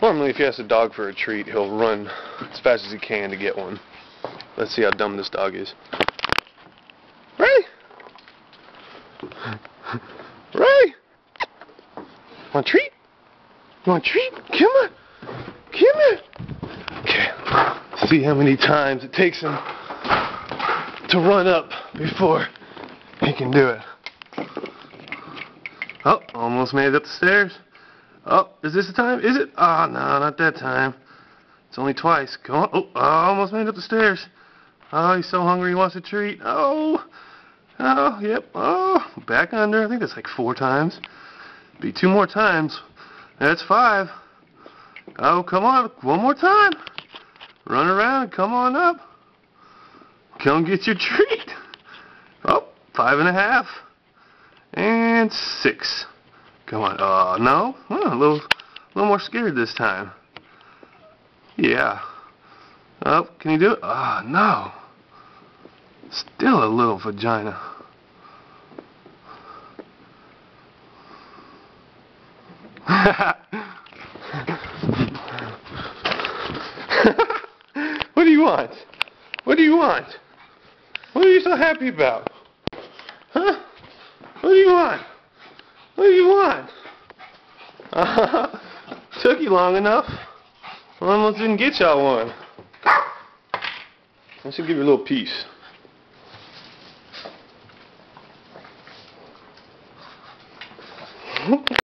Normally, if you ask a dog for a treat, he'll run as fast as he can to get one. Let's see how dumb this dog is. Ray! Ray! Want a treat? You want a treat? Come on! Come on! Okay, see how many times it takes him to run up before he can do it. Oh, almost made it up the stairs. Oh, is this the time? Is it? Oh, no, not that time. It's only twice. Go on. Oh, almost made it up the stairs. Oh, he's so hungry he wants a treat. Oh, yep. Oh, back under. I think that's like 4 times. Be 2 more times. That's 5. Oh, come on. 1 more time. Run around. Come on up. Come get your treat. Oh, 5.5. And 6. Come on. Oh, no. Oh, a little more scared this time. Yeah. Oh, can you do it? Oh, no. Still a little vagina. What do you want? What do you want? What are you so happy about? Huh? What do you want? What do you want? Took you long enough. I almost didn't get y'all one. I should give you a little piece.